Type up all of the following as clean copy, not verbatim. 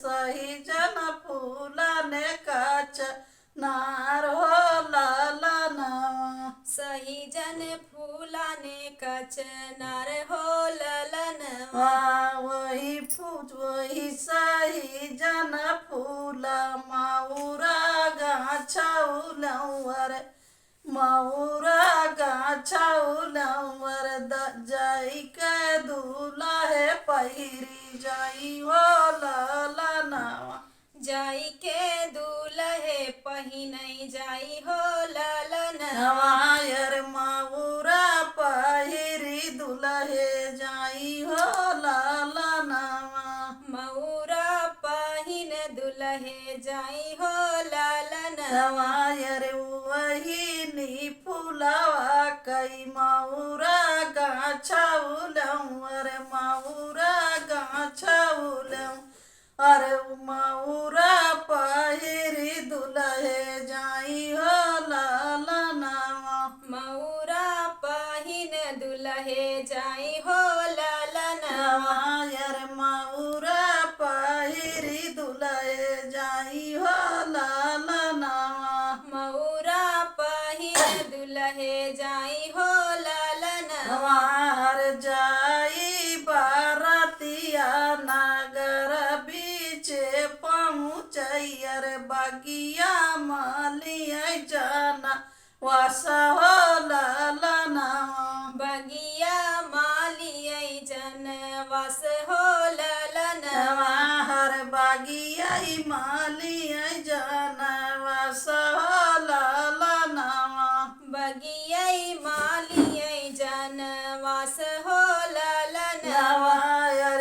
सही जन फूलाने काच नार हो ललनवा। सही जन फूलाने कचनार हो ललनवा। वही सही जन फूला माउरा गाछौलवर मऊरा गाछौलवर जाई के दूल्हे पहिरी जाई हो ललनवा। जाई के दूल्हे पहिनई जाई हो ललनवा। नवायर मऊरा पहिरी दुल्हे जाई हो ललनवा। मऊरा पहिन दुल्हे जाई हो ललनवा। नवायर वही नी फुलावा कई मऊरा गाछौलवर मऊरा गाछौलव अरे मऊरा पहिरी दुल्हे जाई हो ललनवा। मऊरा पहिन दुल्हे जाई हो ललनवा। नवायर मऊरा पहिरी दुल्हे जाई हो ललनवा। मऊरा पहिन दुल्हे जाई हो ललनवा। हमार जाई बारातिया नगर बीचे पहुँचैयर बगिया मालिया जाना वास हो ललनवा। बगिया मालियै जनवास हो ललनवा। हर बगिया मालिया जाना वास हो ललनवा। बगियै मालियै जनवास हो ललनवा। नवायर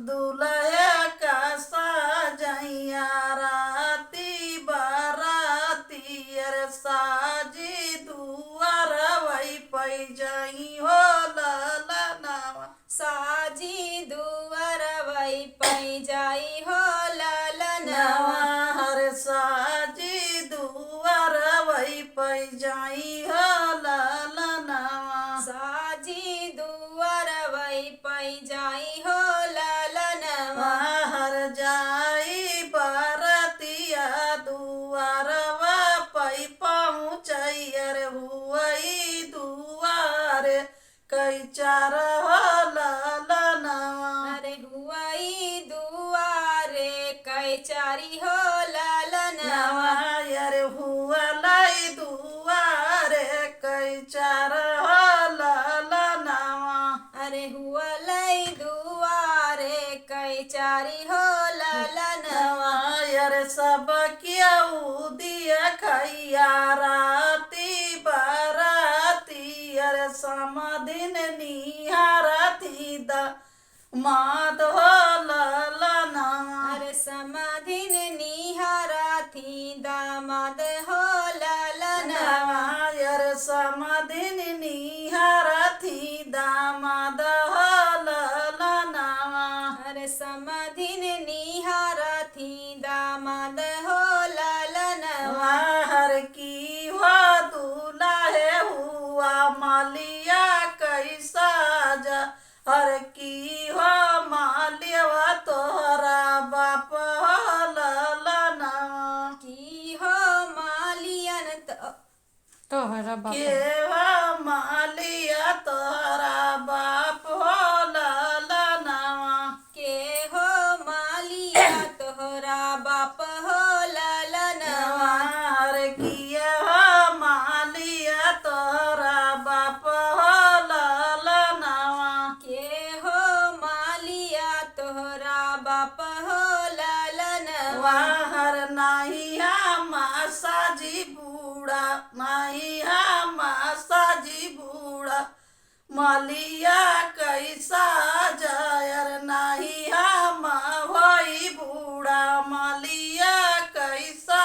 दुल्हे का साजैया राती बारातियर साजी दुआर वही पै जाई हो ललनवा। साजी दुआर वै पै जाई हो ललनवा। नवाहर साजी दुआर वही पै जाई हो ललनवा। साजी दुआर वै पै जाई हो ललनवा। हर जाई बारातिया दुआरवा पै पहुँचैयर हुई दुआर कई चार हो ललनवा। अरे हुआई दुआरे कैचारी हो ललनवा। नवायर हुअलाई दुआरे कई चार हो ललनवा। अरे हुअलै दुआरे कैचारी हो ललनवा। नवायर सब क्यों दिया खैया राती बारातियर समाधिन निहारती द माद हो ललनवा। अरे समाधिन निहारथी दामाद हो ललनवा। नवायर समाधिन निहारती दामाद हो ललनवा। अरे समाधिन निहारथी दामाद हो ललनवा। हर की हो दुल्हे हुआ मालिया कैसा जा हर की हो मालिया तोहरा बाप हो ललनवा। की हो मालियन तोहरा के हो मालिया तोहरा बाप हो ललनवा। के हो मालिया तोहरा बाप हो ललनवा। हर किया हो मालिया तोहरा बाप हो ललनवा। के हो मालिया तोहरा बाप हो ललनवा। हर नाही मासाजी बूढ़ा नाही मासाजी बूढ़ा मालिया कैसा जायर नाही हम होई बूढ़ा मालिया कैसा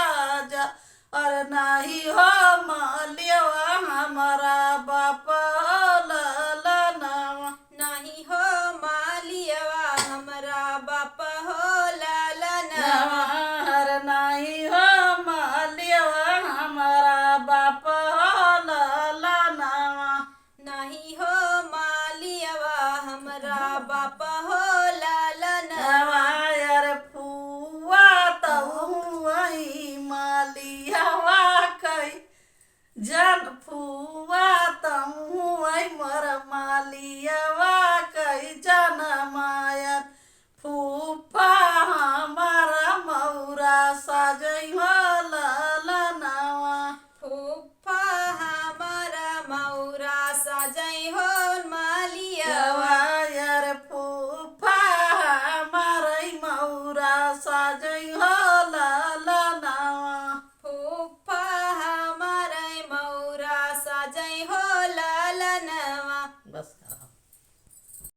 जा और नाही हो मालिया हमारा बाप हो ललनवा। नहीं हो मालियवा हमरा बाप हो ललनवा। हर नाही हो मालिया हमारा बाप हो ललनवा। नहीं हो मालियवा हमरा बाप हो ललनवा। नवायर फूल जन फुआ तमु आई मर मालियवा कई जनमायन फूफा हमारा मौरा साजई हो ललनवा फूफा हमारा मौरा सजई हो मालियवा यार फूफा हमारा मौरा साजई हो